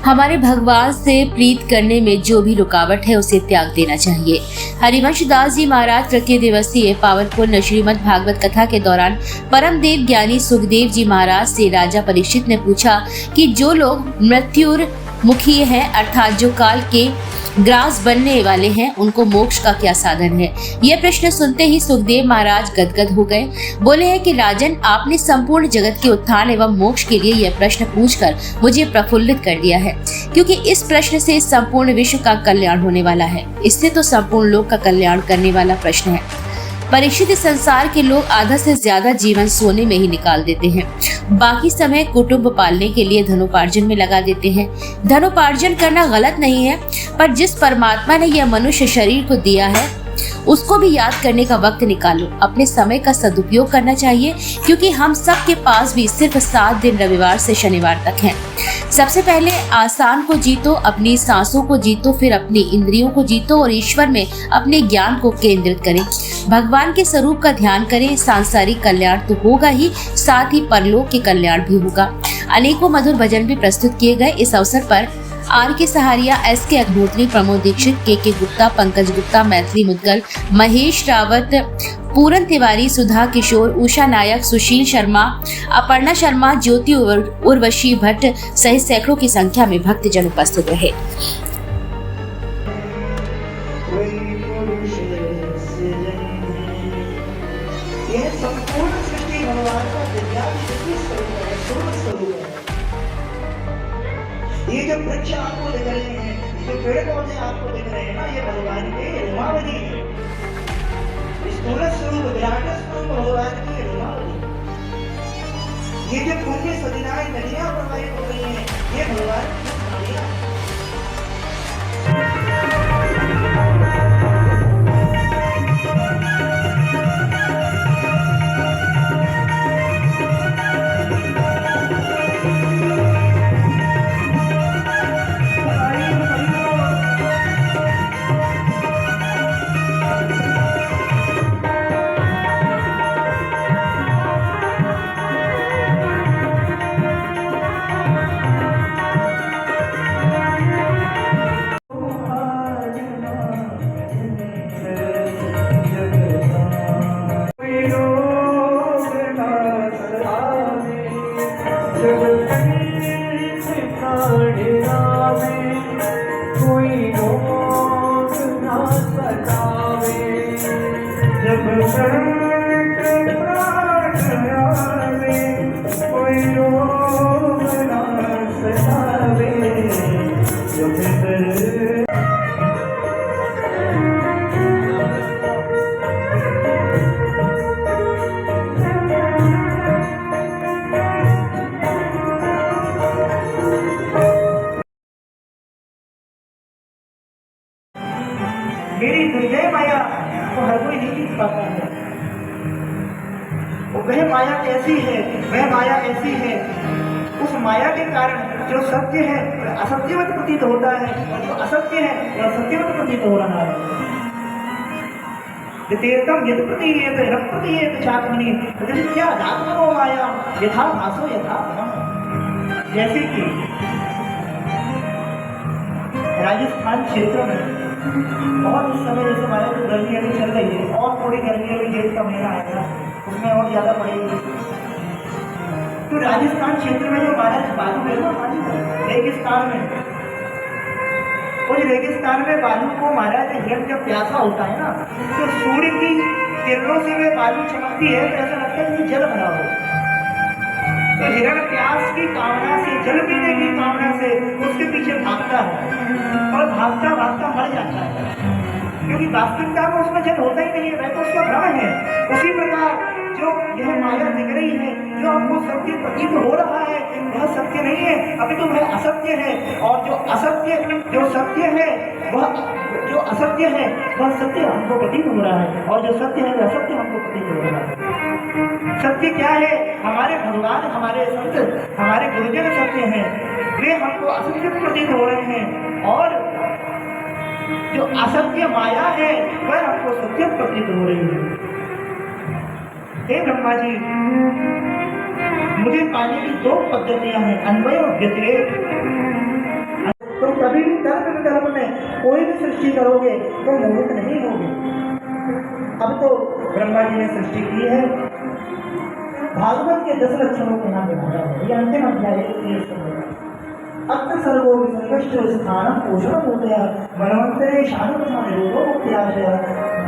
हमारे भगवान से प्रीत करने में जो भी रुकावट है उसे त्याग देना चाहिए। हरिवंश दास जी महाराज तृतीय दिवसीय पावन पूर्ण श्रीमद् भागवत कथा के दौरान परम देव ज्ञानी सुखदेव जी महाराज से राजा परीक्षित ने पूछा कि जो लोग मृत्युर मुखी है अर्थात जो काल के ग्रास बनने वाले हैं उनको मोक्ष का क्या साधन है। यह प्रश्न सुनते ही सुखदेव महाराज गदगद हो गए। बोले हैं कि राजन, आपने संपूर्ण जगत के उत्थान एवं मोक्ष के लिए यह प्रश्न पूछकर मुझे प्रफुल्लित कर दिया है, क्योंकि इस प्रश्न से संपूर्ण विश्व का कल्याण होने वाला है। इससे तो संपूर्ण लोक का कल्याण करने वाला प्रश्न है। परीक्षित, संसार के लोग आधा से ज्यादा जीवन सोने में ही निकाल देते हैं, बाकी समय कुटुंब पालने के लिए धनोपार्जन में लगा देते हैं। धनोपार्जन करना गलत नहीं है, पर जिस परमात्मा ने यह मनुष्य शरीर को दिया है उसको भी याद करने का वक्त निकालो। अपने समय का सदुपयोग करना चाहिए, क्योंकि हम सब के पास भी सिर्फ 7 दिन रविवार से शनिवार तक हैं। सबसे पहले आसान को जीतो, अपनी सांसों को जीतो, फिर अपनी इंद्रियों को जीतो और ईश्वर में अपने ज्ञान को केंद्रित करें। भगवान के स्वरूप का ध्यान करें। सांसारिक कल्याण तो होगा ही, साथ ही परलोक के कल्याण भी होगा। अनेकों मधुर भजन भी प्रस्तुत किए गए। इस अवसर पर R.K. Sahariya, S.K. Agnihotri, Pramod Dixit, K.K. Gupta, Pankaj Gupta, Maithili Mudgal, Mahesh Rawat, पूरन तिवारी, सुधा किशोर, उषा नायक, सुशील शर्मा, अपर्णा शर्मा, ज्योति उर्वशी भट्ट सहित सैकड़ों की संख्या में भक्तजन उपस्थित रहे। ये जो वृक्ष आपको दिख रहे हैं, जो पेड़ पौधे आपको दिख रहे हैं ना, ये भगवान के रुमावली है। स्थूल स्वरूप विराट स्वरूप भगवान की रुमावली। ये जो पुण्य सदिनाएं नदियां प्रवाहित हो रही हैं, ये भगवान की नदियां। मेरी दुर्जय माया को हर कोई नहीं जीत पाता है। वह माया कैसी है, वह माया ऐसी है, उस माया के कारण जो सत्य है असत्यवत प्रतीत होता है और जो असत्य है वह सत्यवत प्रतीत हो रहा है। यथेतम यद प्रतीयेत न प्रतीयेत चात्मनि क्या आत्मनो माया यथा भासो यथा भ्रम। जैसे कि राजस्थान क्षेत्र में बहुत इस समय जैसे हमारे जो गर्मी अभी चल रही है और थोड़ी गर्मी अभी जेठ का महीना आएगा उसमें और ज्यादा पड़ेगी। तो राजस्थान क्षेत्र में जो हमारा बालू है ना, रेगिस्तान में, उस रेगिस्तान में बालू को महाराज हिरण जब प्यासा होता है ना, तो सूर्य की किरणों से वे बालू चमकती है तो ऐसा लगता है कि जल भरा हो। तो हिरण प्यास की कामना से, जल पीने की कामना से उसके पीछे भागता है और भागता भागता मर जाता है, क्योंकि वास्तविकता में उसमें जल होता ही नहीं है, वह तो उसका भ्रम है। उसी प्रकार जो यह माया दिख रही है, जो हमको सत्य प्रतीत हो रहा है, वह सत्य नहीं है, अभी तो वह असत्य है। और जो असत्य, जो सत्य है वह, जो असत्य है वह सत्य हमको प्रतीत हो रहा है, और जो सत्य है वह सत्य हमको प्रतीत हो रहा है। सत्य क्या है? हमारे भगवान, हमारे संत, हमारे गुरुजन सत्य हैं, वे हमको असत्य प्रतीत हो रहे हैं, और जो असत्य माया है वह हमको सत्य प्रतीत हो रही है। हे ब्रह्मा जी, मुझे पाने की 2 पद्धतियां हैं, अन्वय और व्यतिरेक। कोई भी सृष्टि करोगे तो मोहित नहीं होगे। अब तो ब्रह्मा जी ने सृष्टि की है, भागवत के 10 लक्षणों को यहाँ दिखाया है। ये अंतिम अध्याय अत्र सर्वो विसर्गश्च स्थानं पोषणं होतया मनवन्तरे शानुकथा निरोधो मुक्त्याशय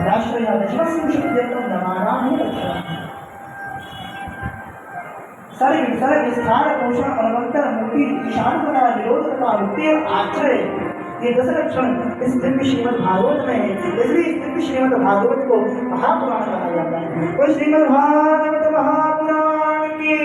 राष्ट्रया दशमस्य शुद्ध्यर्थं नमानामि रक्षणम्। सर्ग विसर्ग स्थान पोषण मनवंतर मुक्ति शानुकथा निरोध तथा मुक्ति आश्रय, ये 10 लक्षण इस दिव्य श्रीमद् भागवत में है। इसलिए इस दिव्य श्रीमद् भागवत को महापुराण कहा जाता है। और श्रीमद् भागवत महापुराण की